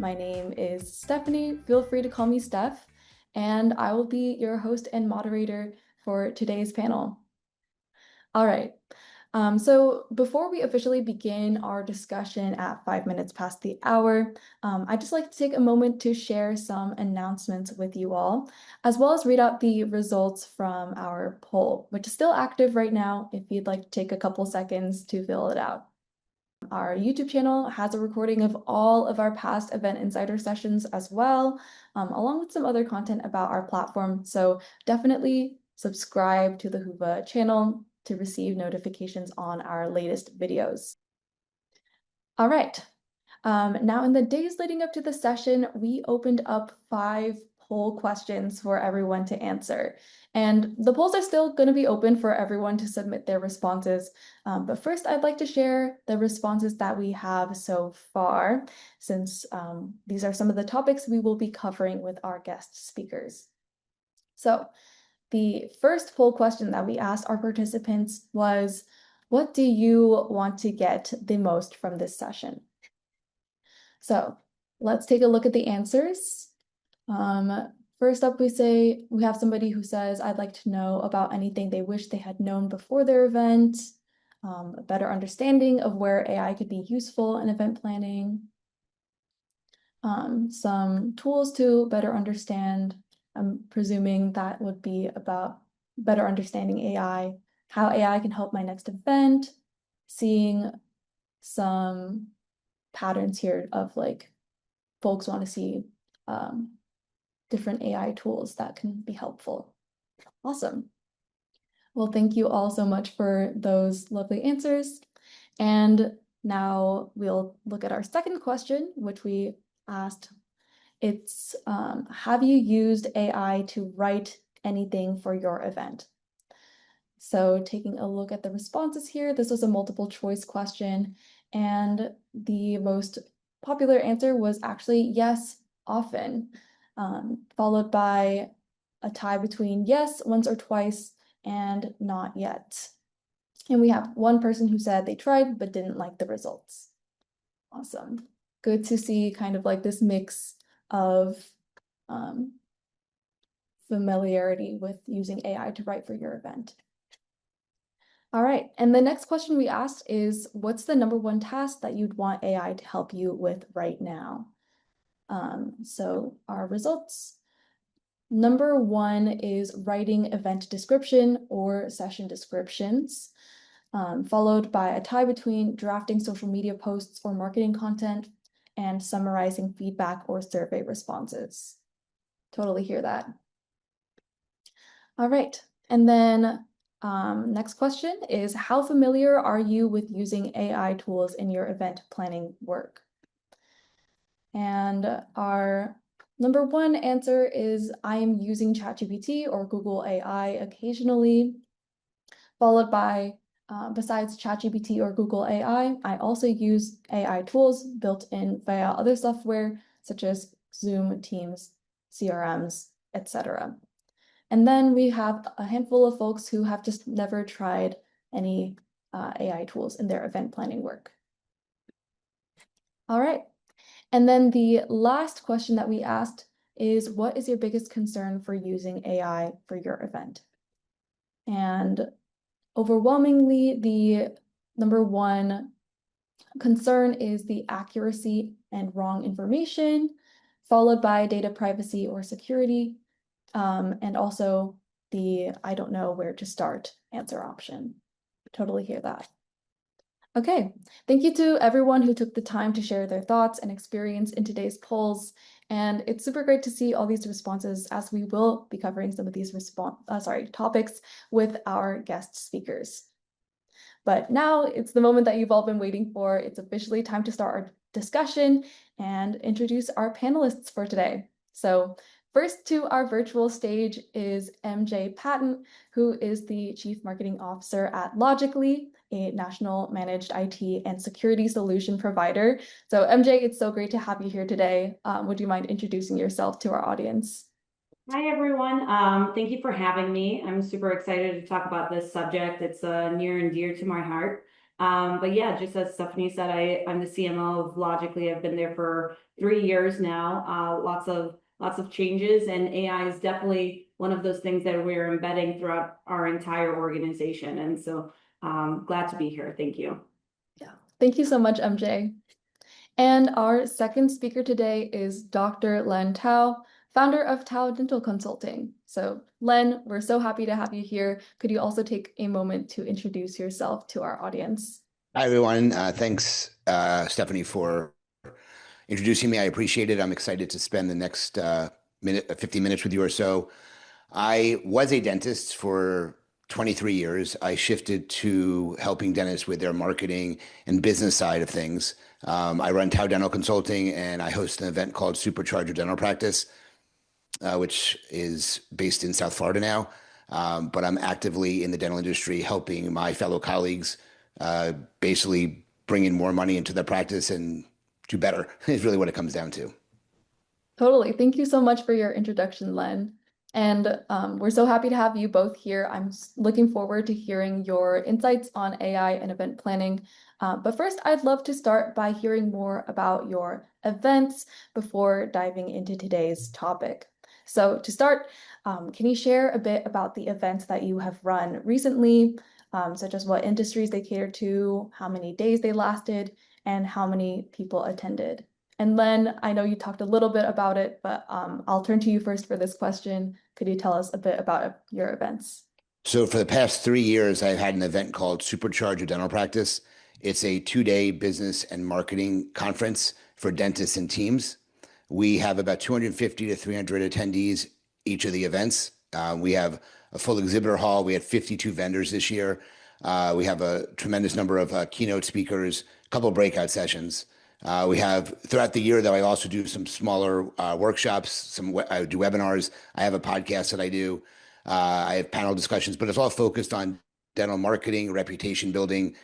My name is Stephanie. Feel free to call me Steph, and I will be your host and moderator for today's panel. All right. So before we officially begin our discussion at 5 minutes past the hour, I'd just like to take a moment to share some announcements with you all, as well as read out the results from our poll, which is still active right now if you'd like to take a couple seconds to fill it out. Our YouTube channel has a recording of all of our past Event Insider sessions as well, along with some other content about our platform. So definitely subscribe to the Whova channel to receive notifications on our latest videos. All right. Now, in the days leading up to the session, we opened up 5 poll questions for everyone to answer. And the polls are still going to be open for everyone to submit their responses. But first, I'd like to share the responses that we have so far, since these are some of the topics we will be covering with our guest speakers. So the first poll question that we asked our participants was, what do you want to get the most from this session? So let's take a look at the answers. First up, we have somebody who says, I'd like to know about anything they wish they had known before their event, a better understanding of where AI could be useful in event planning, some tools to better understand. I'm presuming that would be about better understanding AI, how AI can help my next event, seeing some patterns here of like folks want to see different AI tools that can be helpful. Awesome. Well, thank you all so much for those lovely answers. And now we'll look at our second question, which we asked. It's, have you used AI to write anything for your event? So taking a look at the responses here, this was a multiple choice question, and the most popular answer was actually yes, often, followed by a tie between yes, once or twice, and not yet. And we have one person who said they tried but didn't like the results. Awesome. Good to see kind of like this mix of familiarity with using AI to write for your event. All right, and the next question we asked is, what's the #1 task that you'd want AI to help you with right now? So our results, #1 is writing event description or session descriptions, followed by a tie between drafting social media posts or marketing content and summarizing feedback or survey responses. Totally hear that. All right, and then next question is, how familiar are you with using AI tools in your event planning work? And our #1 answer is, I am using ChatGPT or Google AI occasionally, followed by, besides ChatGPT or Google AI, I also use AI tools built in via other software such as Zoom, Teams, CRMs, etc. And then we have a handful of folks who have just never tried any AI tools in their event planning work. All right. And then the last question that we asked is, what is your biggest concern for using AI for your event? And overwhelmingly, the #1 concern is the accuracy and wrong information, followed by data privacy or security, and also the I don't know where to start answer option. Totally hear that. Okay, thank you to everyone who took the time to share their thoughts and experience in today's polls. And it's super great to see all these responses, as we will be covering some of these topics with our guest speakers. But now it's the moment that you've all been waiting for. It's officially time to start our discussion and introduce our panelists for today. So first to our virtual stage is MJ Patton, who is the Chief Marketing Officer at Logically, a national managed IT and security solution provider. So MJ, it's so great to have you here today. Would you mind introducing yourself to our audience? Hi, everyone. Thank you for having me. I'm super excited to talk about this subject. It's near and dear to my heart. But yeah, just as Stephanie said, I'm the CMO of Logically. I've been there for 3 years now. Lots of changes, and AI is definitely one of those things that we're embedding throughout our entire organization. And so glad to be here. Thank you. Yeah. Thank you so much, MJ. And our second speaker today is Dr. Len Tau, founder of Tau Dental Consulting. So, Len, we're so happy to have you here. Could you also take a moment to introduce yourself to our audience? Hi, everyone. Thanks, Stephanie, for introducing me. I appreciate it. I'm excited to spend the next 50 minutes with you or so. I was a dentist for 23 years. I shifted to helping dentists with their marketing and business side of things. I run Tau Dental Consulting, and I host an event called Supercharger Dental Practice, which is based in South Florida now. But I'm actively in the dental industry helping my fellow colleagues basically bring in more money into their practice and do better is really what it comes down to. Totally. Thank you so much for your introduction, Len. And we're so happy to have you both here. I'm looking forward to hearing your insights on AI and event planning. But first, I'd love to start by hearing more about your events before diving into today's topic. So to start, can you share a bit about the events that you have run recently, such as what industries they cater to, how many days they lasted, and how many people attended? And Len, I know you talked a little bit about it, but I'll turn to you first for this question. Could you tell us a bit about your events? So for the past 3 years, I've had an event called Supercharger Dental Practice. It's a 2-day business and marketing conference for dentists and teams. We have about 250 to 300 attendees each of the events. We have a full exhibitor hall. We had 52 vendors this year. We have a tremendous number of keynote speakers, a couple of breakout sessions. We have throughout the year, though, I also do some smaller workshops. I do webinars. I have a podcast that I do. I have panel discussions, but it's all focused on dental marketing, reputation building,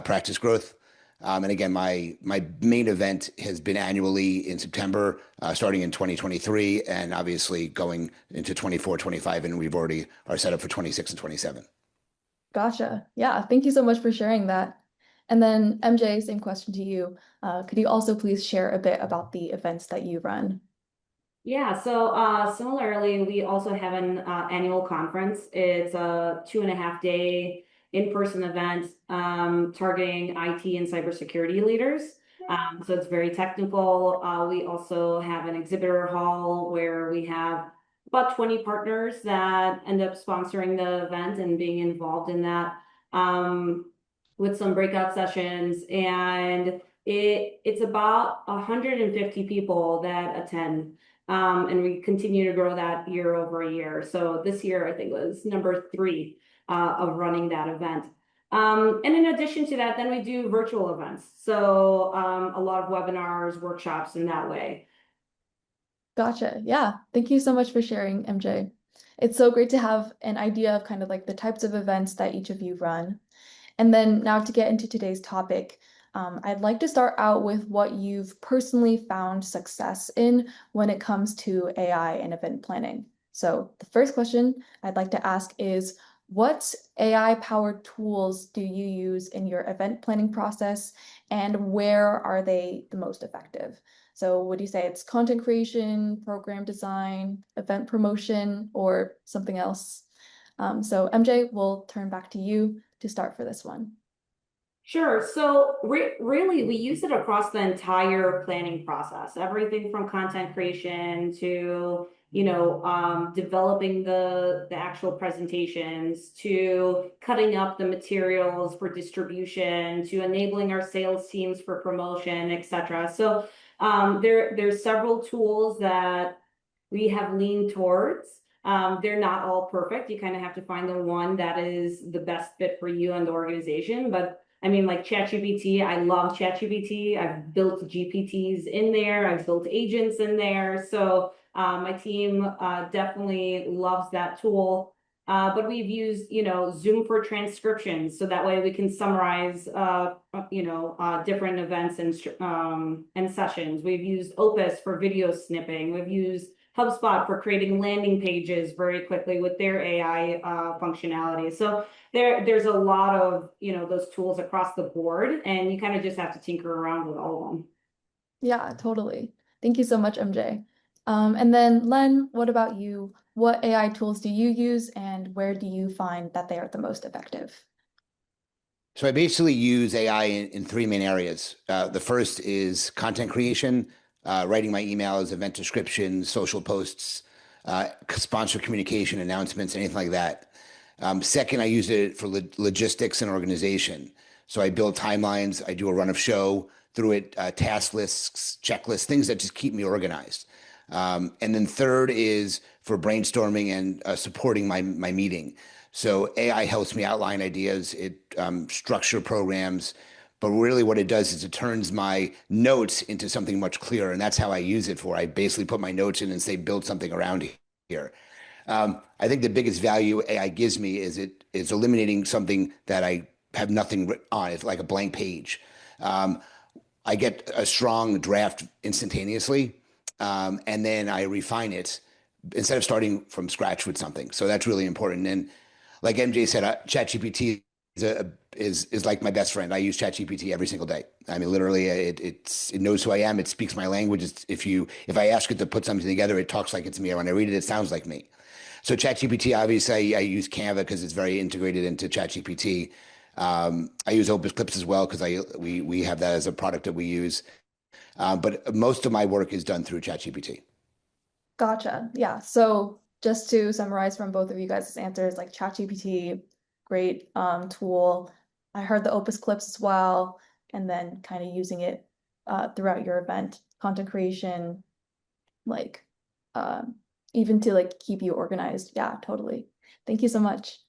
practice growth. And again, my main event has been annually in September, starting in 2023, and obviously going into 24, 25, and we've already are set up for 26 and 27. Gotcha. Yeah, thank you so much for sharing that. And then MJ, same question to you. Could you also please share a bit about the events that you run? Yeah, so similarly, we also have an annual conference. It's a 2.5 day in-person event targeting IT and cybersecurity leaders. So it's very technical. We also have an exhibitor hall where we have about 20 partners that end up sponsoring the event and being involved in that with some breakout sessions. And it's about 150 people that attend. And we continue to grow that year over year. So this year, I think was number 3 of running that event. And in addition to that, then we do virtual events. So a lot of webinars, workshops in that way. Gotcha. Yeah. Thank you so much for sharing, MJ. It's so great to have an idea of kind of like the types of events that each of you run. And then now to get into today's topic, I'd like to start out with what you've personally found success in when it comes to AI and event planning. So the first question I'd like to ask is, what AI-powered tools do you use in your event planning process, and where are they the most effective? So would you say it's content creation, program design, event promotion, or something else? So MJ, we'll turn back to you to start for this one. Sure. So really, we use it across the entire planning process, everything from content creation to, developing the actual presentations to cutting up the materials for distribution to enabling our sales teams for promotion, etc. So there's several tools that we have leaned towards. They're not all perfect. You kind of have to find the one that is the best fit for you and the organization. But I mean, like ChatGPT, I love ChatGPT. I've built GPTs in there. I've built agents in there. So my team definitely loves that tool. But we've used, Zoom for transcriptions, so that way we can summarize, different events and sessions. We've used Opus for video snipping. We've used HubSpot for creating landing pages very quickly with their AI functionality. So there's a lot of, those tools across the board, and you kind of just have to tinker around with all of them. Yeah, totally. Thank you so much, MJ. And then Len, what about you? What AI tools do you use and where do you find that they are the most effective? So I basically use AI in three main areas. The first is content creation, writing my emails, event descriptions, social posts, sponsor communication, announcements, anything like that. Second, I use it for logistics and organization. So I build timelines, I do a run of show through it, task lists, checklists, things that just keep me organized. And then third is for brainstorming and supporting my meeting. So AI helps me outline ideas, it structure programs, but really what it does is it turns my notes into something much clearer, and that's how I use it for. I basically put my notes in and say build something around here. I think the biggest value AI gives me is it is eliminating something that I have nothing written on. It's like a blank page. Um, I get a strong draft instantaneously, and then I refine it instead of starting from scratch with something. So that's really important. And like MJ said, ChatGPT is like my best friend. I use ChatGPT every single day. I mean, literally, it knows who I am. It speaks my language. If I ask it to put something together, it talks like it's me. Or when I read it, it sounds like me. So ChatGPT, obviously, I use Canva because it's very integrated into ChatGPT. I use Opus Clips as well because we have that as a product that we use. But most of my work is done through ChatGPT. Gotcha. Yeah. So just to summarize from both of you guys' answers, like ChatGPT, great tool. I heard the Opus clips as well, and then kind of using it throughout your event, content creation, like um, even to like keep you organized. Yeah, totally. Thank you so much.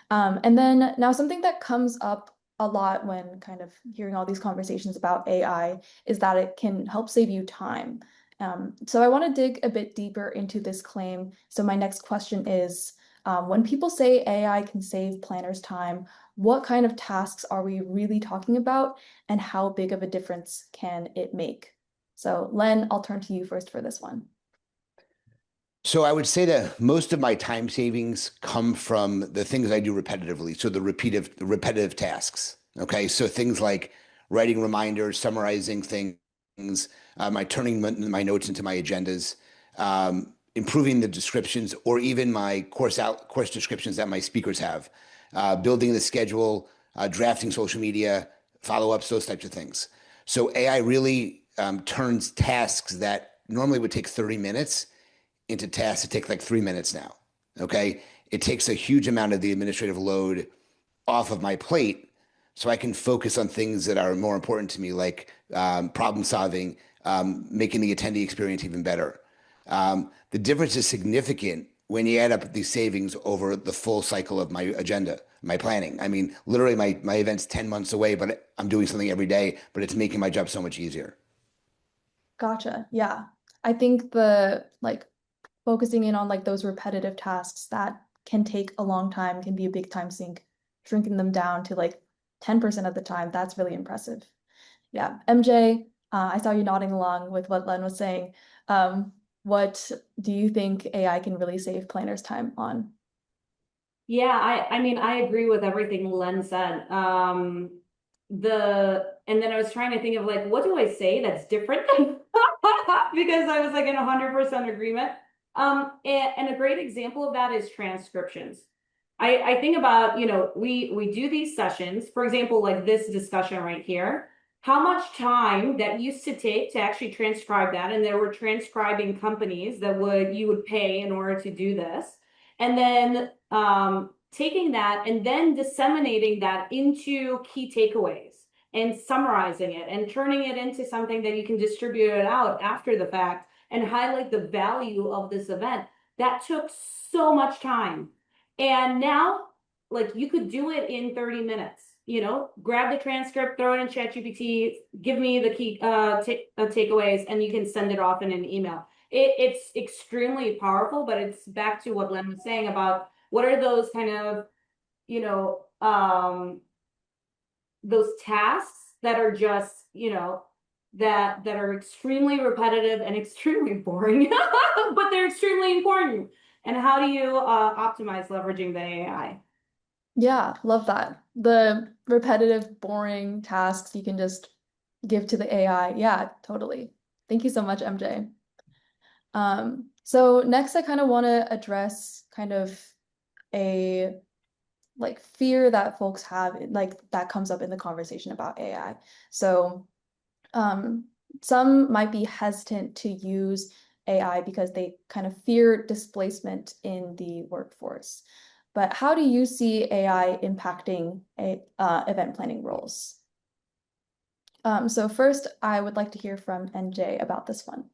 And then now something that comes up a lot when kind of hearing all these conversations about AI is that it can help save you time. So I want to dig a bit deeper into this claim. So my next question is, when people say AI can save planners time, what kind of tasks are we really talking about, and how big of a difference can it make? So Len, I'll turn to you first for this one. So I would say that most of my time savings come from the things I do repetitively. So the repetitive tasks. Okay. So things like writing reminders, summarizing things, my turning my notes into my agendas, improving the descriptions, or even my course descriptions that my speakers have, building the schedule, drafting social media, follow ups, those types of things. So AI really turns tasks that normally would take 30 minutes into tasks that take like 3 minutes now. Okay. It takes a huge amount of the administrative load off of my plate so I can focus on things that are more important to me, like problem solving, making the attendee experience even better. The difference is significant when you add up these savings over the full cycle of my agenda, my planning. I mean, literally, my event's 10 months away, but I'm doing something every day, but it's making my job so much easier. Gotcha. Yeah. I think the like focusing in on like those repetitive tasks that can take a long time can be a big time sink. Shrinking them down to like 10% of the time, that's really impressive. Yeah. MJ, I saw you nodding along with what Len was saying. What do you think AI can really save planners time on? Yeah, I mean, I agree with everything Len said. And then I was trying to think of like, what do I say that's different? Because I was like in 100% agreement. And a great example of that is transcriptions. I think about, we do these sessions, for example, like this discussion right here. How much time that used to take to actually transcribe that, and there were transcribing companies that you would pay in order to do this. And then taking that and then disseminating that into key takeaways and summarizing it and turning it into something that you can distribute it out after the fact and highlight the value of this event. That took so much time. And now, like, you could do it in 30 minutes. Grab the transcript, throw it in ChatGPT, give me the key takeaways, and you can send it off in an email. It's extremely powerful, but it's back to what Len was saying about what are those kind of, you know, um, those tasks that are just, that are extremely repetitive and extremely boring, but they're extremely important. And how do you optimize leveraging the AI? Yeah, love that. The repetitive, boring tasks you can just give to the AI. Yeah, totally. Thank you so much, MJ. So next I kind of want to address kind of a like fear that folks have, like that comes up in the conversation about AI. So um, some might be hesitant to use AI because they kind of fear displacement in the workforce. But how do you see AI impacting event planning roles? So first, I would like to hear from NJ about this one.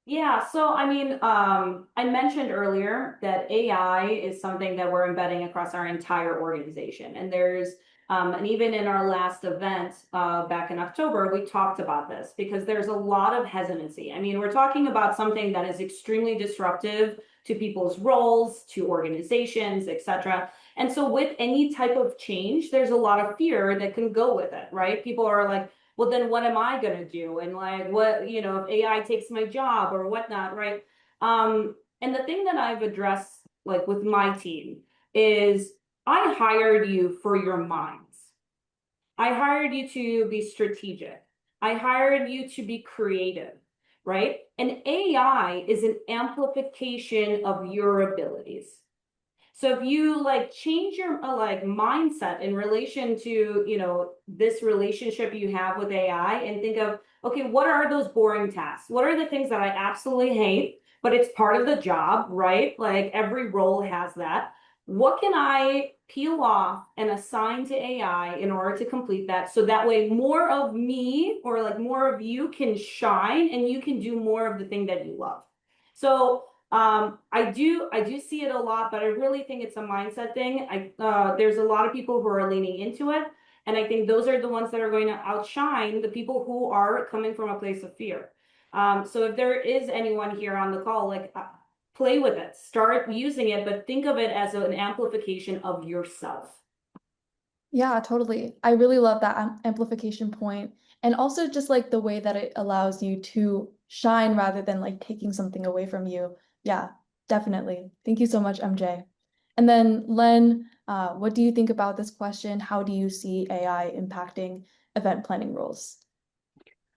Yeah, so I mean, I mentioned earlier that AI is something that we're embedding across our entire organization. And even in our last event back in October, we talked about this because there's a lot of hesitancy. I mean, we're talking about something that is extremely disruptive to people's roles, to organizations, etc. And so with any type of change, there's a lot of fear that can go with it, right? People are like, well, then what am I going to do? And like, what, if AI takes my job or whatnot, right? And the thing that I've addressed, like with my team, is I hired you for your minds. I hired you to be strategic. I hired you to be creative, right? And AI is an amplification of your abilities. So if you like change your like mindset in relation to, this relationship you have with AI and think of, okay, what are those boring tasks? What are the things that I absolutely hate, but it's part of the job, right? Like every role has that. What can I peel off and assign to AI in order to complete that? So that way more of me or like more of you can shine and you can do more of the thing that you love. So I do see it a lot, but I really think it's a mindset thing. There's a lot of people who are leaning into it, and I think those are the ones that are going to outshine the people who are coming from a place of fear. So if there is anyone here on the call, like play with it, start using it, but think of it as an amplification of yourself. Yeah, totally. I really love that amplification point. And also just like the way that it allows you to shine rather than like taking something away from you. Yeah, definitely. Thank you so much, MJ. And then Len, what do you think about this question? How do you see AI impacting event planning roles?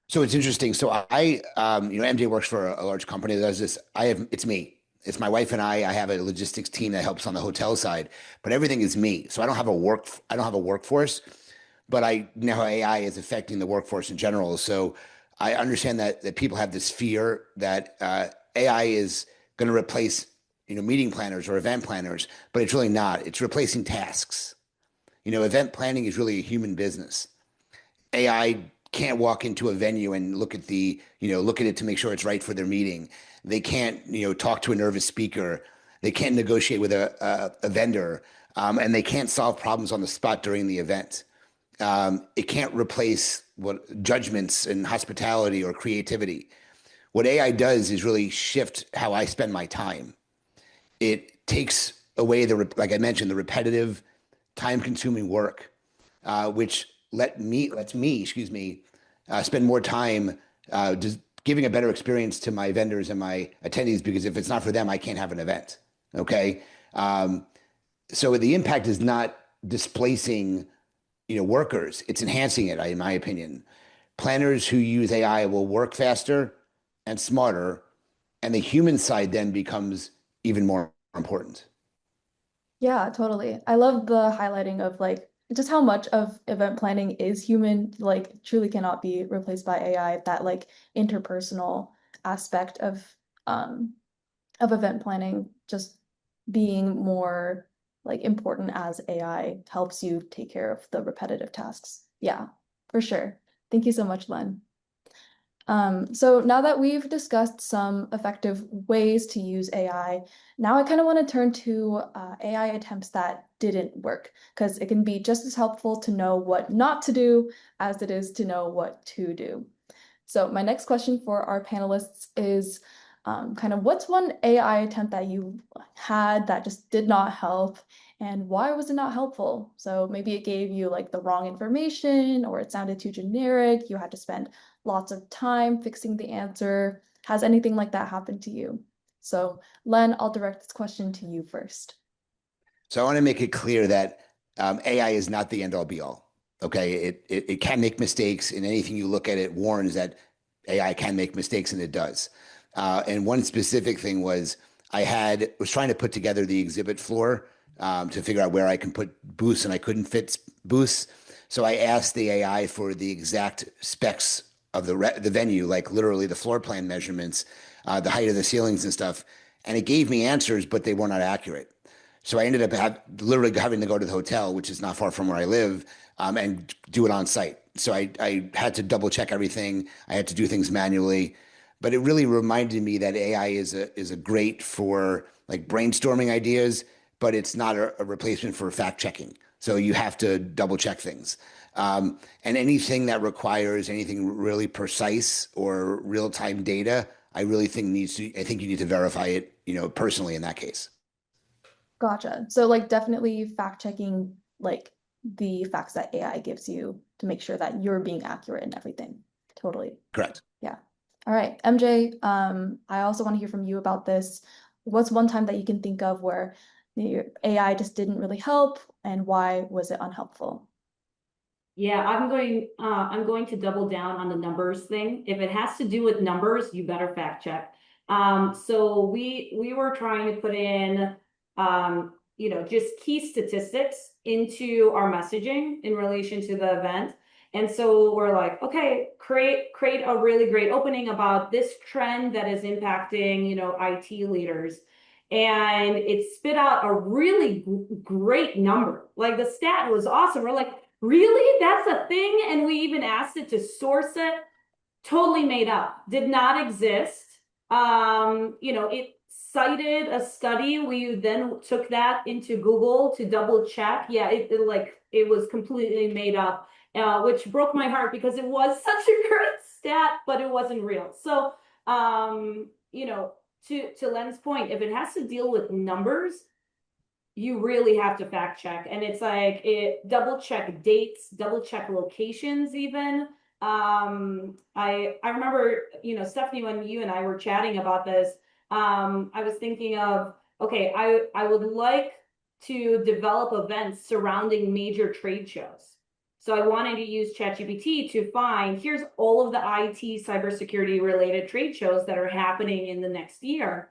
So it's interesting. So MJ works for a large company that does this. It's me. It's my wife and I. I have a logistics team that helps on the hotel side, but everything is me. So I don't have a workforce, but I know how AI is affecting the workforce in general. So I understand that people have this fear that AI is going to replace, meeting planners or event planners, but it's really not. It's replacing tasks. Event planning is really a human business. AI can't walk into a venue and look at it to make sure it's right for their meeting. They can't, talk to a nervous speaker. They can't negotiate with a vendor, and they can't solve problems on the spot during the event. It can't replace what judgments and hospitality or creativity. What AI does is really shift how I spend my time. It takes away like I mentioned, the repetitive, time-consuming work, which lets me, excuse me, spend more time just giving a better experience to my vendors and my attendees. Because if it's not for them, I can't have an event. Okay, so the impact is not displacing, workers; it's enhancing it, in my opinion. Planners who use AI will work faster and smarter, and the human side then becomes even more important. Yeah, totally. I love the highlighting of like just how much of event planning is human, like truly cannot be replaced by AI, that like interpersonal aspect of event planning just being more like important as AI helps you take care of the repetitive tasks. Yeah, for sure. Thank you so much, Len. So now that we've discussed some effective ways to use AI, now I kind of want to turn to AI attempts that didn't work, because it can be just as helpful to know what not to do as it is to know what to do. So my next question for our panelists is kind of what's one AI attempt that you had that just did not help, and why was it not helpful? So maybe it gave you like the wrong information, or it sounded too generic, you had to spend lots of time fixing the answer. Has anything like that happened to you? So, Len, I'll direct this question to you first. So I want to make it clear that AI is not the end all be all. Okay, it can make mistakes, and anything you look at it warns that AI can make mistakes, and it does. And one specific thing was was trying to put together the exhibit floor to figure out where I can put booths, and I couldn't fit booths. So I asked the AI for the exact specs of the venue, like literally the floor plan measurements, the height of the ceilings and stuff, and it gave me answers, but they were not accurate. So I ended up literally having to go to the hotel, which is not far from where I live, and do it on site. So I had to double check everything. I had to do things manually, but it really reminded me that AI is a great for like brainstorming ideas, but it's not a replacement for fact checking. So you have to double check things. And anything that requires anything really precise or real time data, I think you need to verify it, personally in that case. Gotcha. So like definitely fact checking like the facts that AI gives you to make sure that you're being accurate in everything. Totally. Correct. Yeah. All right, MJ, I also want to hear from you about this. What's one time that you can think of where your AI just didn't really help, and why was it unhelpful? Yeah, I'm going to double down on the numbers thing. If it has to do with numbers, you better fact check. So we were trying to put in just key statistics into our messaging in relation to the event. And so we're like, okay, create a really great opening about this trend that is impacting, IT leaders. And it spit out a really great number. Like the stat was awesome. We're like, really? That's a thing? And we even asked it to source it. Totally made up. Did not exist. It cited a study. We then took that into Google to double check. Yeah, it was completely made up, which broke my heart because it was such a great stat, but it wasn't real. So, to Len's point, if it has to deal with numbers, you really have to fact check. And it's like it double check dates, double check locations even. I remember, Stephanie, when you and I were chatting about this, I was thinking of, okay, I would like to develop events surrounding major trade shows. So I wanted to use ChatGPT to find, here's all of the IT cybersecurity related trade shows that are happening in the next year.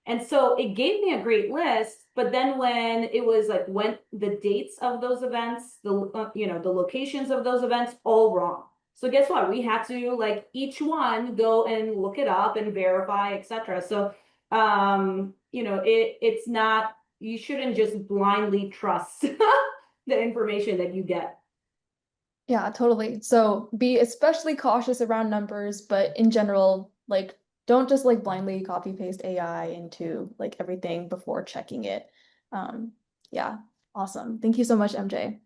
And so it gave me a great list, but then when it was like when the dates of those events, the locations of those events, all wrong. So guess what? We had to like each one go and look it up and verify, etc. So it's not, you shouldn't just blindly trust the information that you get. Yeah, totally. So be especially cautious around numbers, but in general, like don't just like blindly copy paste AI into like everything before checking it. Um, yeah, awesome. Thank you so much, MJ.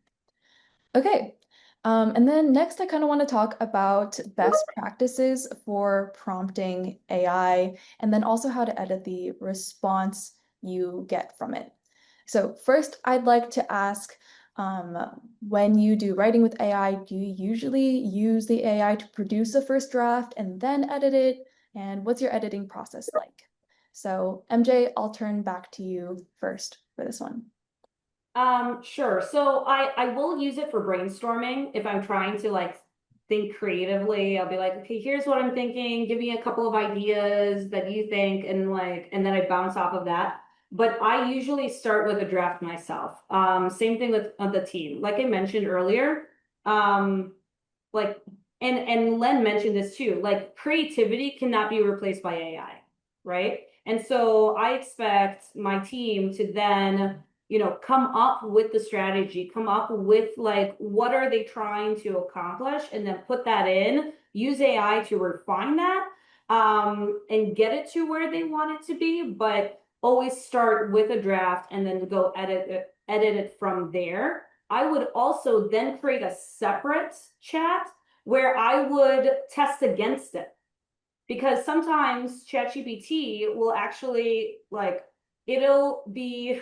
Okay. And then next, I kind of want to talk about best practices for prompting AI, and then also how to edit the response you get from it. So first, I'd like to ask, when you do writing with AI, do you usually use the AI to produce a first draft and then edit it? And what's your editing process like? So MJ, I'll turn back to you first for this one. Sure. So I will use it for brainstorming if I'm trying to like think creatively. I'll be like, okay, here's what I'm thinking. Give me a couple of ideas that you think, and then I bounce off of that. But I usually start with a draft myself. Same thing with the team. Like I mentioned earlier, um, like and Len mentioned this too, like creativity cannot be replaced by AI, right? And so I expect my team to then, come up with the strategy, come up with like what are they trying to accomplish, and then put that in, use AI to refine that, and get it to where they want it to be, but always start with a draft and then go edit it from there. I would also then create a separate chat where I would test against it, because sometimes ChatGPT will actually like, it'll be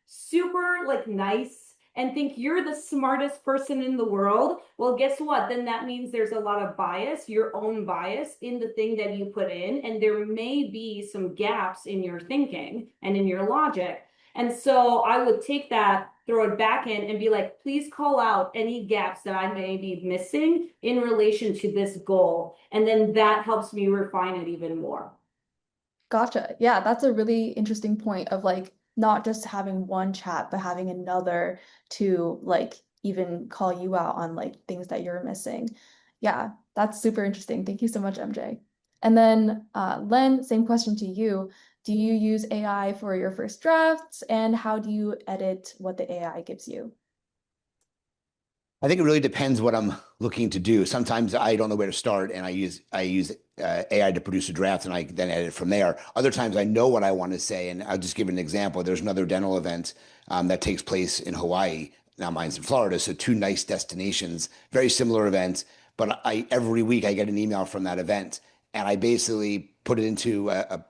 super like nice and think you're the smartest person in the world, well, guess what? Then that means there's a lot of bias, your own bias in the thing that you put in, and there may be some gaps in your thinking and in your logic. And so I would take that, throw it back in, and be like, please call out any gaps that I may be missing in relation to this goal. And then that helps me refine it even more. Gotcha. Yeah, that's a really interesting point of like not just having one chat, but having another to like even call you out on like things that you're missing. Yeah, that's super interesting. Thank you so much, MJ. And then Len, same question to you. Do you use AI for your first drafts, and how do you edit what the AI gives you? I think it really depends what I'm looking to do. Sometimes I don't know where to start, and I use AI to produce a draft, and I then edit from there. Other times I know what I want to say, and I'll just give an example. There's another dental event that takes place in Hawaii. Now mine's in Florida, so two nice destinations, very similar events. But I every week I get an email from that event, and I basically put it into a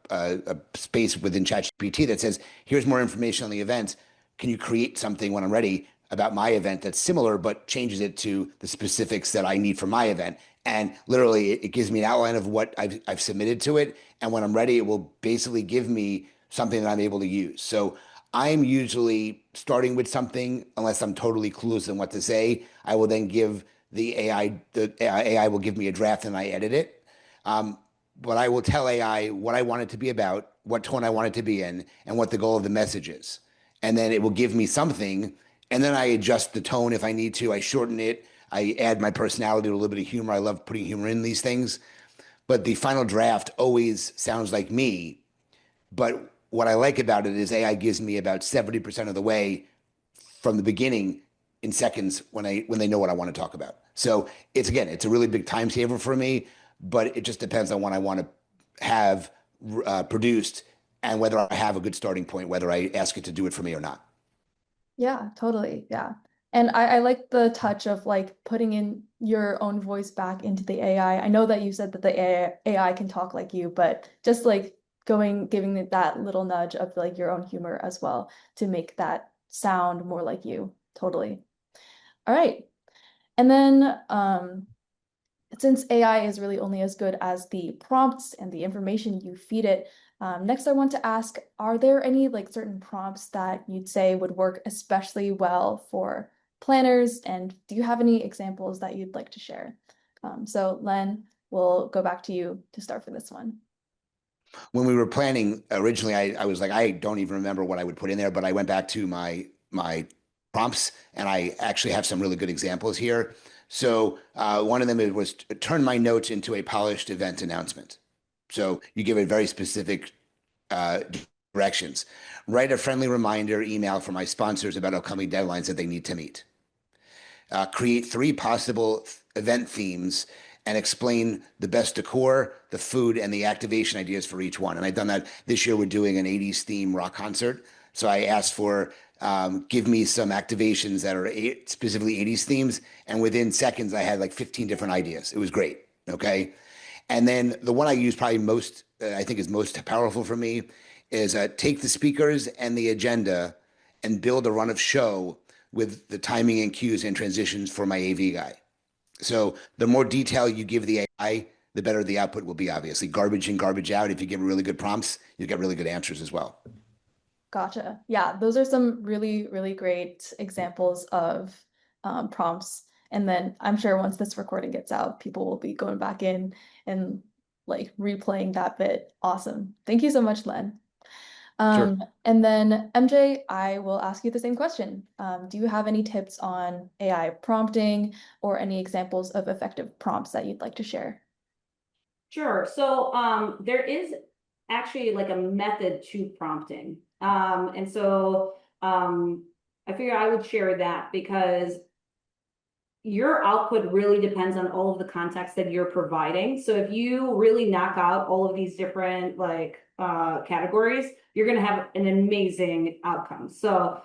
space within ChatGPT that says, "Here's more information on the event. Can you create something when I'm ready about my event that's similar, but changes it to the specifics that I need for my event?" And literally, it gives me an outline of what I've submitted to it. And when I'm ready, it will basically give me something that I'm able to use. So I'm usually starting with something, unless I'm totally clueless on what to say. I will then give the AI will give me a draft and I edit it. Um, but I will tell AI what I want it to be about, what tone I want it to be in, and what the goal of the message is. And then it will give me something, and then I adjust the tone if I need to. I shorten it. I add my personality to a little bit of humor. I love putting humor in these things. But the final draft always sounds like me. But what I like about it is AI gives me about 70% of the way from the beginning in seconds when they know what I want to talk about. So it's a really big time saver for me, but it just depends on what I want to have produced and whether I have a good starting point, whether I ask it to do it for me or not. Yeah, totally. Yeah. And I like the touch of like putting in your own voice back into the AI. I know that you said that the AI can talk like you, but just like giving it that little nudge of like your own humor as well to make that sound more like you. Totally. All right. And then since AI is really only as good as the prompts and the information you feed it, next I want to ask, are there any like certain prompts that you'd say would work especially well for planners? And do you have any examples that you'd like to share? So Len, we'll go back to you to start for this one. When we were planning originally, I was like, I don't even remember what I would put in there, but I went back to my prompts, and I actually have some really good examples here. So one of them was turn my notes into a polished event announcement. So you give it very specific uh, directions. Write a friendly reminder email for my sponsors about upcoming deadlines that they need to meet. Create three possible event themes and explain the best decor, the food, and the activation ideas for each one. And I've done that this year. We're doing an 80s theme rock concert. So I asked for give me some activations that are specifically 80s themes. And within seconds, I had like 15 different ideas. It was great. Okay. And then the one I use probably most, I think is most powerful for me is take the speakers and the agenda and build a run of show with the timing and cues and transitions for my AV guy. So the more detail you give the AI, the better the output will be, obviously. Garbage in, garbage out. If you give really good prompts, you get really good answers as well. Gotcha. Yeah, those are some really, really great examples of prompts. And then I'm sure once this recording gets out, people will be going back in and like replaying that bit. Awesome. Thank you so much, Len. Sure. And then MJ, I will ask you the same question. Do you have any tips on AI prompting or any examples of effective prompts that you'd like to share? Sure. So there is actually like a method to prompting. And so I figure I would share that because your output really depends on all of the context that you're providing. So if you really knock out all of these different like categories, you're going to have an amazing outcome. So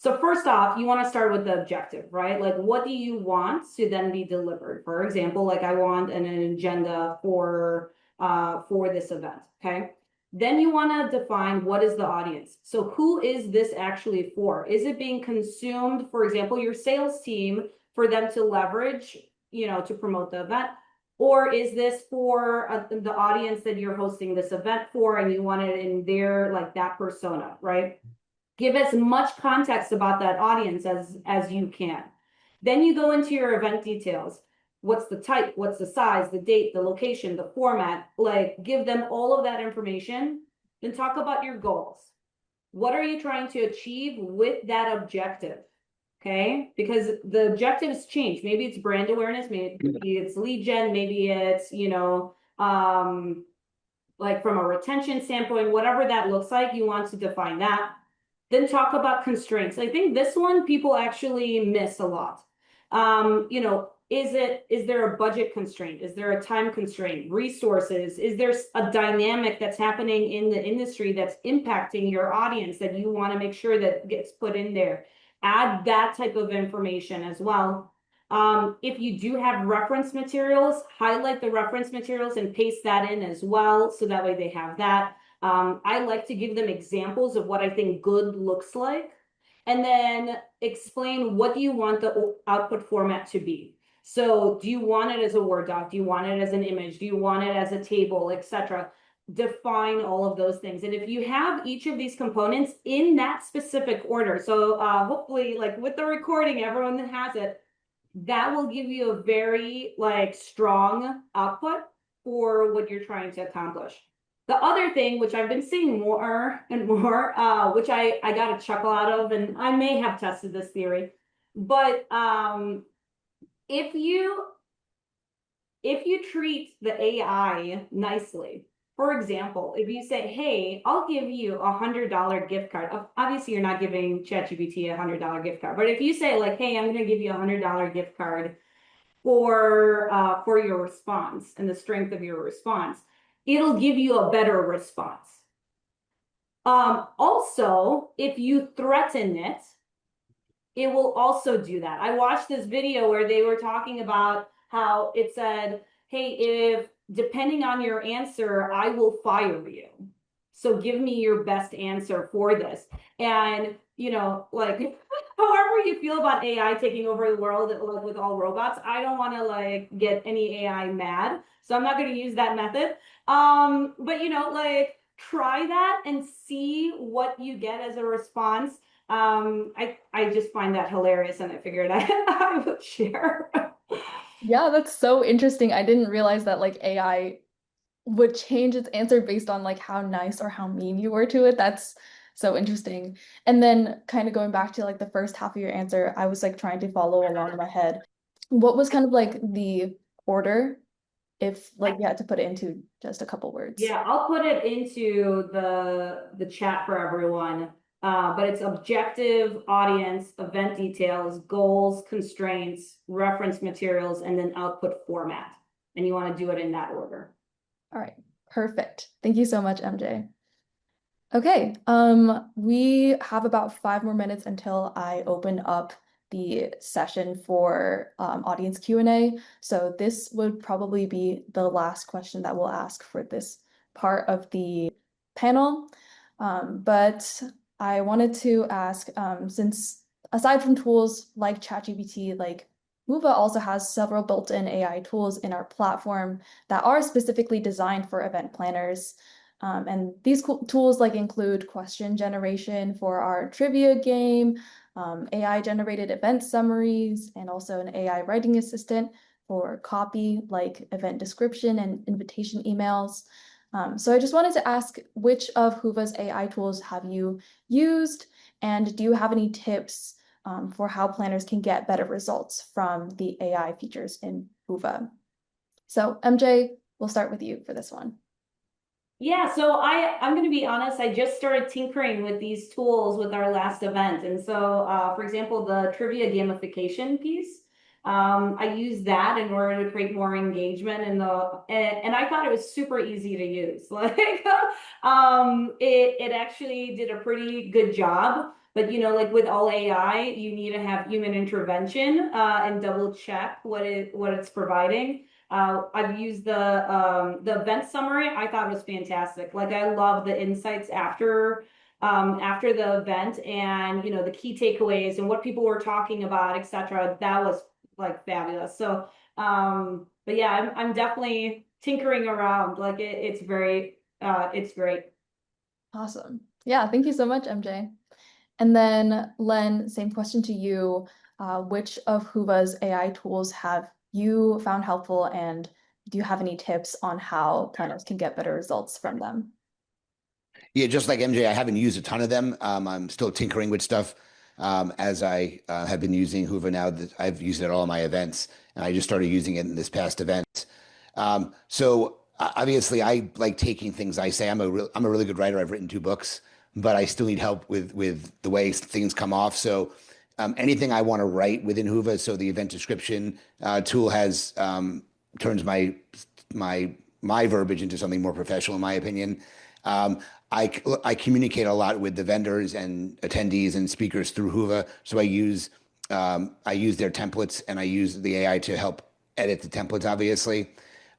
first off, you want to start with the objective, right? Like what do you want to then be delivered? For example, like I want an agenda for this event, okay? Then you want to define what is the audience. So who is this actually for? Is it being consumed, for example, your sales team for them to leverage, to promote the event? Or is this for the audience that you're hosting this event for and you want it in their, like that persona, right? Give as much context about that audience as you can. Then you go into your event details. What's the type? What's the size, the date, the location, the format? Like give them all of that information. Then talk about your goals. What are you trying to achieve with that objective? Okay, because the objectives change. Maybe it's brand awareness, maybe it's lead gen, maybe it's, like from a retention standpoint, whatever that looks like, you want to define that. Then talk about constraints. I think this one people actually miss a lot. Is there a budget constraint? Is there a time constraint? Resources? Is there a dynamic that's happening in the industry that's impacting your audience that you want to make sure that gets put in there? Add that type of information as well. If you do have reference materials, highlight the reference materials and paste that in as well, so that way they have that. I like to give them examples of what I think good looks like, and then explain what do you want the output format to be. So do you want it as a Word doc? Do you want it as an image? Do you want it as a table, etc.? Define all of those things. And if you have each of these components in that specific order, so hopefully like with the recording, everyone that has it, that will give you a very like strong output for what you're trying to accomplish. The other thing, which I've been seeing more and more, which I got a chuckle out of, and I may have tested this theory, but if you treat the AI nicely, for example, if you say, hey, I'll give you $100 gift card. Obviously, you're not giving ChatGPT $100 gift card, but if you say like, hey, I'm going to give you $100 gift card for your response and the strength of your response, it'll give you a better response. Also, if you threaten it, it will also do that. I watched this video where they were talking about how it said, hey, if depending on your answer, I will fire you. So give me your best answer for this. And, like, however you feel about AI taking over the world, like with all robots, I don't want to like get any AI mad. So I'm not going to use that method. But like try that and see what you get as a response. I just find that hilarious and I figured I would share. Yeah, that's so interesting. I didn't realize that like AI would change its answer based on like how nice or how mean you were to it. That's so interesting. And then kind of going back to like the first half of your answer, I was like trying to follow along in my head. What was kind of like the order if like you had to put it into just a couple words? Yeah, I'll put it into the chat for everyone. But it's objective, audience, event details, goals, constraints, reference materials, and then output format. And you want to do it in that order. All right, perfect. Thank you so much, MJ. Okay, we have about 5 more minutes until I open up the session for audience Q&A. So this would probably be the last question that we'll ask for this part of the panel. But I wanted to ask, since aside from tools like ChatGPT, like Whova also has several built-in AI tools in our platform that are specifically designed for event planners. And these tools like include question generation for our trivia game, AI generated event summaries, and also an AI writing assistant for copy like event description and invitation emails. So I just wanted to ask, which of Whova's AI tools have you used? And do you have any tips for how planners can get better results from the AI features in Whova? So MJ, we'll start with you for this one. Yeah, so I'm going to be honest, I just started tinkering with these tools with our last event. And so, for example, the trivia gamification piece, I used that in order to create more engagement and I thought it was super easy to use. Like, it actually did a pretty good job. But like with all AI, you need to have human intervention and double check what it's providing. I've used the event summary. I thought it was fantastic. Like I love the insights after the event and the key takeaways and what people were talking about, etc. That was like fabulous. So but yeah, I'm definitely tinkering around. Like it's great. Awesome. Yeah, thank you so much, MJ. And then Len, same question to you. Which of Whova's AI tools have you found helpful, and do you have any tips on how planners can get better results from them? Yeah, just like MJ, I haven't used a ton of them. I'm still tinkering with stuff as I have been using Hoover now that I've used it at all my events, and I just started using it in this past event. Obviously, I like taking things I say. I'm a really good writer. I've written 2 books, but I still need help with the way things come off. So anything I want to write within Hoover, so the event description tool has turns my verbiage into something more professional, in my opinion. Um, I communicate a lot with the vendors and attendees and speakers through Whova. So I use their templates and I use the AI to help edit the templates, obviously.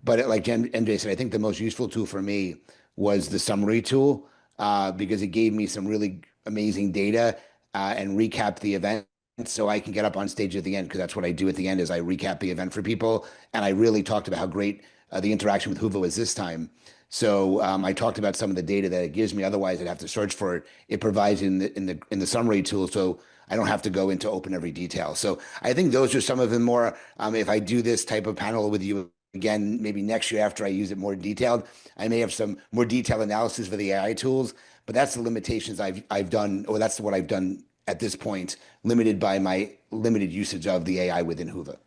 But like MJ said, I think the most useful tool for me was the summary tool because it gave me some really amazing data and recapped the event so I can get up on stage at the end because that's what I do at the end is I recap the event for people. And I really talked about how great the interaction with Hoover was this time. So I talked about some of the data that it gives me. Otherwise, I'd have to search for it. It provides in the summary tool, so I don't have to go into open every detail. So I think those are some of the more. If I do this type of panel with you again, maybe next year after I use it more detailed, I may have some more detailed analysis for the AI tools. But that's the limitations I've done, or that's what I've done at this point, limited by my limited usage of the AI within Hoover.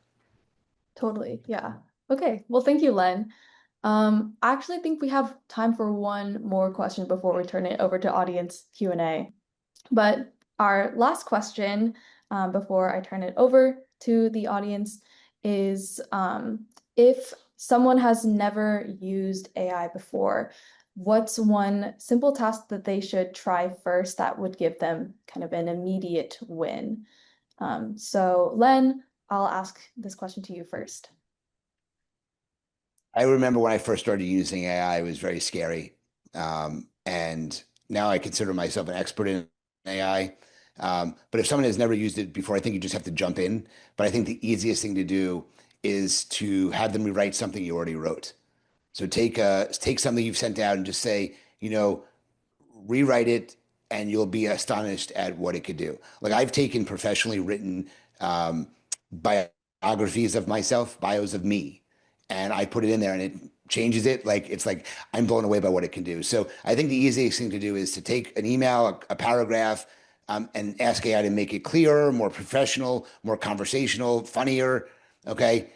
Totally. Yeah. Okay. Well, thank you, Len. I actually think we have time for one more question before we turn it over to audience Q&A. But our last question, before I turn it over to the audience, is if someone has never used AI before, what's one simple task that they should try first that would give them kind of an immediate win? So Len, I'll ask this question to you first. I remember when I first started using AI, it was very scary. And now I consider myself an expert in AI. But if someone has never used it before, I think you just have to jump in. But I think the easiest thing to do is to have them rewrite something you already wrote. So take something you've sent out and just say, rewrite it and you'll be astonished at what it could do. Like I've taken professionally written biographies of myself, bios of me, and I put it in there and it changes it. Like it's like I'm blown away by what it can do. So I think the easiest thing to do is to take an email, a paragraph, and ask AI to make it clearer, more professional, more conversational, funnier. Okay.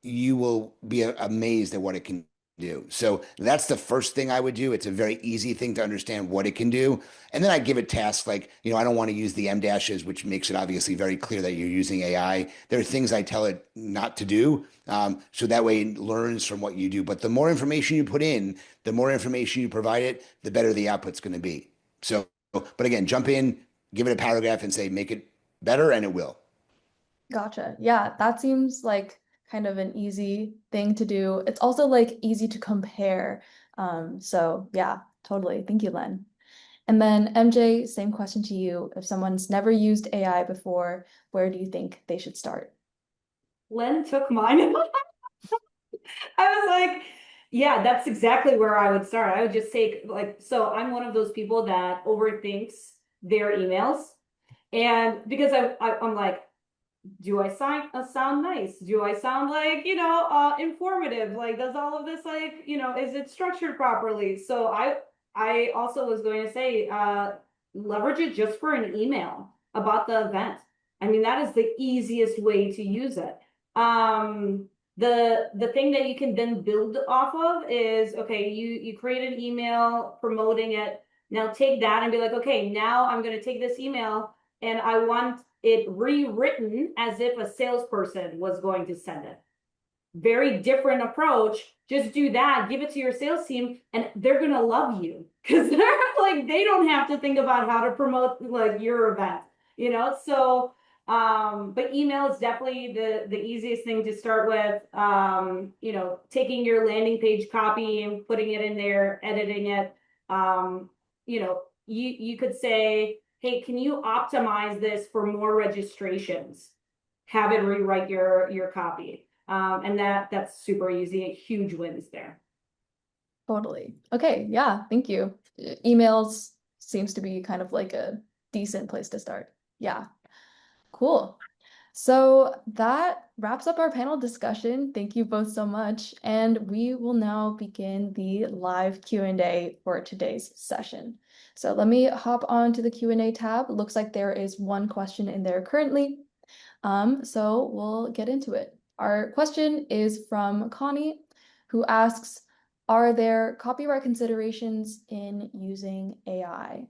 You will be amazed at what it can do. So that's the first thing I would do. It's a very easy thing to understand what it can do. And then I give it tasks like, I don't want to use the M dashes, which makes it obviously very clear that you're using AI. There are things I tell it not to do. So that way it learns from what you do. But the more information you put in, the more information you provide it, the better the output's going to be. So, but again, jump in, give it a paragraph and say, make it better, and it will. Gotcha. Yeah, that seems like kind of an easy thing to do. It's also like easy to compare. So yeah, totally. Thank you, Len. And then MJ, same question to you. If someone's never used AI before, where do you think they should start? Len took mine. I was like, yeah, that's exactly where I would start. I would just take like, so I'm one of those people that overthinks their emails. And because I'm like, do I sound nice? Do I sound like, informative? Like, does all of this like, is it structured properly? So I also was going to say, leverage it just for an email about the event. I mean, that is the easiest way to use it. The thing that you can then build off of is, okay, you create an email promoting it. Now take that and be like, okay, now I'm going to take this email and I want it rewritten as if a salesperson was going to send it. Very different approach. Just do that, give it to your sales team, and they're gonna love you because they're like they don't have to think about how to promote like your event, So But email is definitely the easiest thing to start with. Taking your landing page copy and putting it in there, editing it. You could say, hey, can you optimize this for more registrations? Have it rewrite your copy. And that's super easy. Huge wins there. Totally. Okay, yeah, thank you. Emails seems to be kind of like a decent place to start. Yeah, cool. So that wraps up our panel discussion. Thank you both so much. And we will now begin the live Q&A for today's session. So let me hop on to the Q&A tab. Looks like there is one question in there currently. So we'll get into it. Our question is from Connie, who asks, are there copyright considerations in using AI?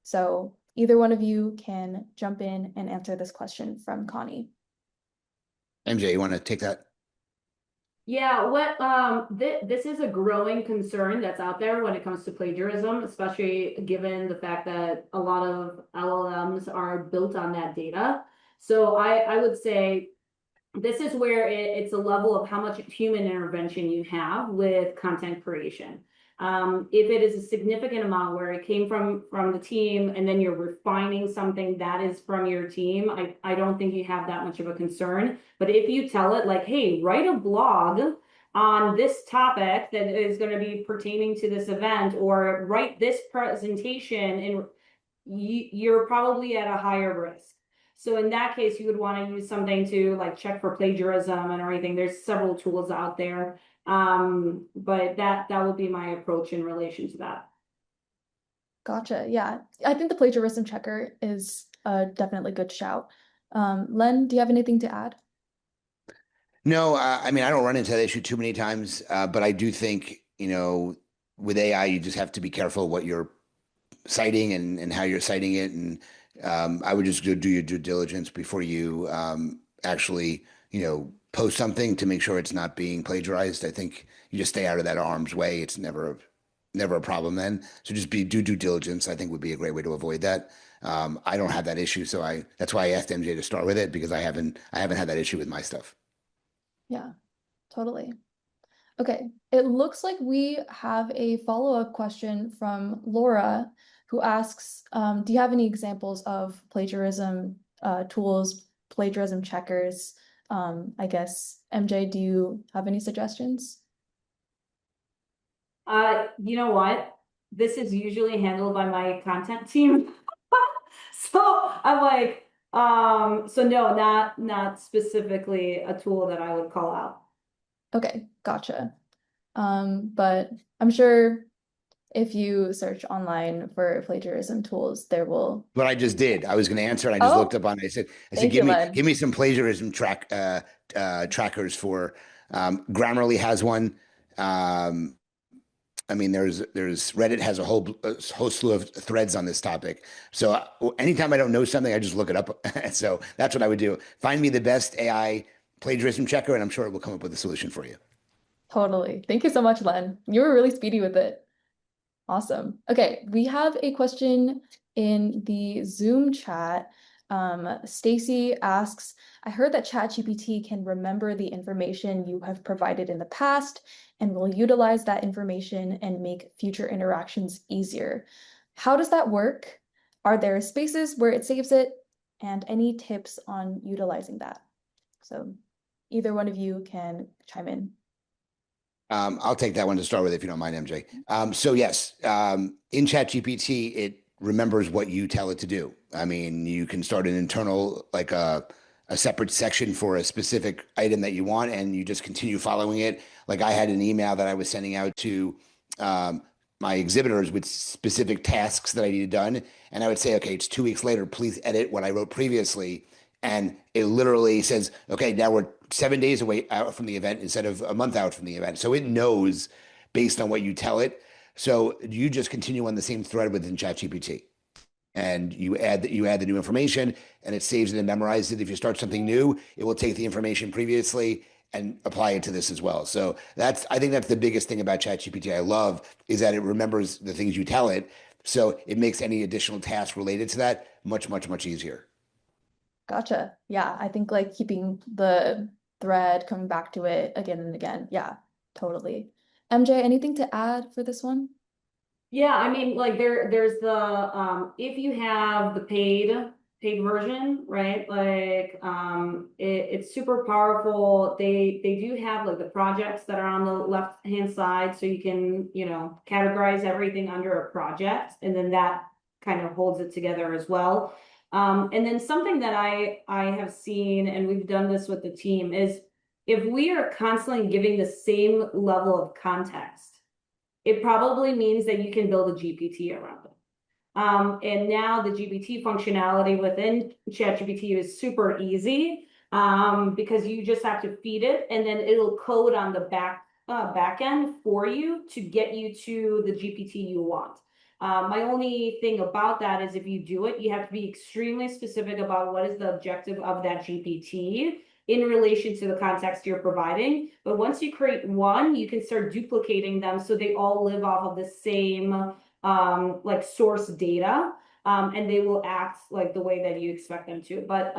So either one of you can jump in and answer this question from Connie. MJ, you want to take that? Yeah, this is a growing concern that's out there when it comes to plagiarism, especially given the fact that a lot of LLMs are built on that data. So I would say this is where it's a level of how much human intervention you have with content creation. If it is a significant amount where it came from the team and then you're refining something that is from your team, I don't think you have that much of a concern. But if you tell it like, hey, write a blog on this topic that is going to be pertaining to this event, or write this presentation, and you're probably at a higher risk. So in that case, you would want to use something to like check for plagiarism and everything. There's several tools out there. But that would be my approach in relation to that. Gotcha. Yeah, I think the plagiarism checker is a definitely good shout. Len, do you have anything to add? No, I mean, I don't run into that issue too many times, but I do think, with AI, you just have to be careful what you're citing and how you're citing it. And I would just do your due diligence before you actually, post something to make sure it's not being plagiarized. I think you just stay out of that arm's way. It's never a problem then. So just do due diligence, I think would be a great way to avoid that. I don't have that issue, so that's why I asked MJ to start with it because I haven't had that issue with my stuff. Yeah, totally. Okay, it looks like we have a follow-up question from Laura, who asks, do you have any examples of plagiarism tools, plagiarism checkers? I guess, MJ, do you have any suggestions? You know what? This is usually handled by my content team. So I'm like, so no, not specifically a tool that I would call out. Okay, gotcha. But I'm sure if you search online for plagiarism tools, there will. What I just did, I was going to answer, and I just looked Oh, up on it. I said, thank you, give me Len. give me some plagiarism trackers for Grammarly has one. Um, I mean, there's Reddit has a whole slew of threads on this topic. So anytime I don't know something, I just look it up. So that's what I would do. Find me the best AI plagiarism checker, and I'm sure it will come up with a solution for you. Totally. Thank you so much, Len. You were really speedy with it. Awesome. Okay, we have a question in the Zoom chat. Stacy asks, I heard that ChatGPT can remember the information you have provided in the past and will utilize that information and make future interactions easier. How does that work? Are there spaces where it saves it? And any tips on utilizing that? So either one of you can chime in. I'll take that one to start with if you don't mind, MJ. So yes, in ChatGPT, it remembers what you tell it to do. I mean, you can start an internal, like a separate section for a specific item that you want, and you just continue following it. Like I had an email that I was sending out to my exhibitors with specific tasks that I needed done, and I would say, okay, it's 2 weeks later. Please edit what I wrote previously, and it literally says, okay, now we're 7 days away out from the event instead of a month out from the event. So it knows based on what you tell it. So you just continue on the same thread within ChatGPT, and you add the new information, and it saves it and memorizes it. If you start something new, it will take the information previously and apply it to this as well. So I think that's the biggest thing about ChatGPT I love is that it remembers the things you tell it. So it makes any additional tasks related to that much, much, much easier. Gotcha. Yeah, I think like keeping the thread, coming back to it again and again. Yeah, totally. MJ, anything to add for this one? Yeah, I mean, like there's the if you have the paid version, right? Like it's super powerful. They do have like the projects that are on the left hand side, so you can, you know, categorize everything under a project, and then that kind of holds it together as well. And then something that I have seen, and we've done this with the team, is if we are constantly giving the same level of context, it probably means that you can build a GPT around it. And now the GPT functionality within ChatGPT is super easy, because you just have to feed it and then it'll code on the back end for you to get you to the GPT you want. My only thing about that is if you do it, you have to be extremely specific about what is the objective of that GPT in relation to the context you're providing. But once you create one, you can start duplicating them so they all live off of the same like source data, and they will act like the way that you expect them to. But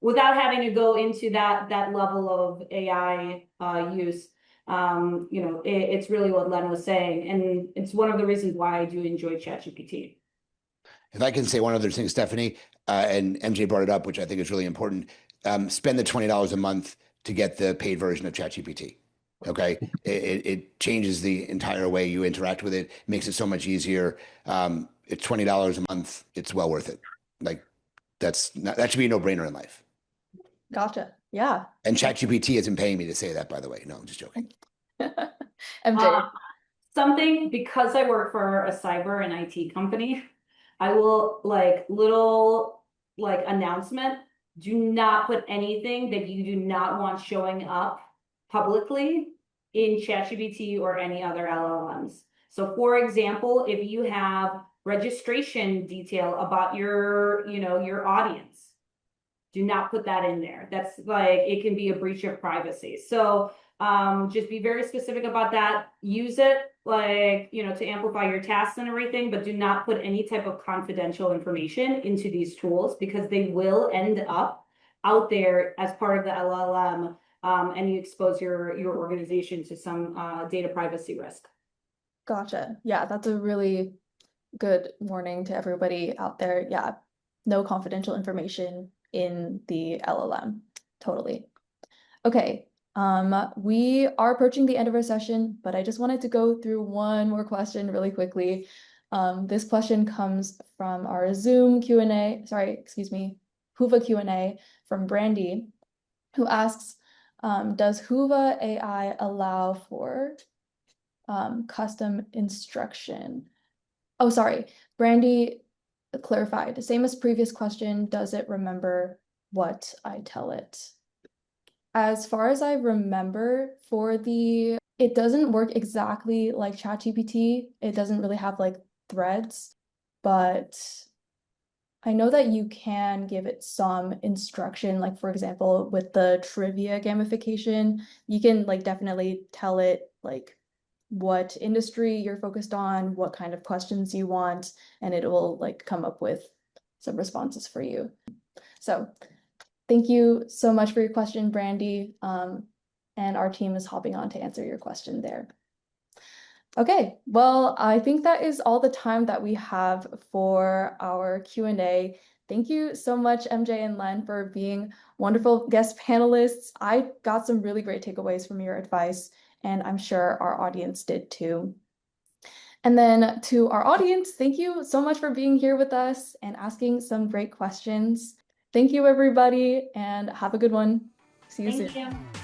without having to go into that level of AI use, you know, it's really what Len was saying, and it's one of the reasons why I do enjoy ChatGPT. If I can say one other thing, Stephanie, and MJ brought it up, which I think is really important. Spend the $20 a month to get the paid version of ChatGPT. Okay, it changes the entire way you interact with it, makes it so much easier. It's $20 a month. It's well worth it. Like that should be a no-brainer in life. Gotcha. Yeah. And ChatGPT isn't paying me to say that, by the way. No, I'm just joking. MJ. Uh, Something, because I work for a cyber and IT company, I will like little like announcement. Do not put anything that you do not want showing up publicly in ChatGPT or any other LLMs. So for example, if you have registration detail about your, you know, your audience, do not put that in there. That's like, it can be a breach of privacy. So just be very specific about that. Use it like, you know, to amplify your tasks and everything, but do not put any type of confidential information into these tools because they will end up out there as part of the LLM, and you expose your organization to some data privacy risk. Gotcha. Yeah, that's a really good warning to everybody out there. Yeah, no confidential information in the LLM. Totally. Okay. We are approaching the end of our session, but I just wanted to go through one more question really quickly. This question comes from our Zoom Q&A, sorry, excuse me, Whova Q&A from Brandy, who asks, does Whova AI allow for custom instruction? Oh, sorry, Brandy clarified. Same as previous question, does it remember what I tell it? As far as I remember, it doesn't work exactly like ChatGPT. It doesn't really have like threads, but I know that you can give it some instruction. Like for example, with the trivia gamification, you can like definitely tell it like what industry you're focused on, what kind of questions you want, and it will like come up with some responses for you. So thank you so much for your question, Brandy. And our team is hopping on to answer your question there. Okay, well, I think that is all the time that we have for our Q&A. Thank you so much, MJ and Len, for being wonderful guest panelists. I got some really great takeaways from your advice, and I'm sure our audience did too. And then to our audience, thank you so much for being here with us and asking some great questions. Thank you, everybody, and have a good one. See you soon. Thank you.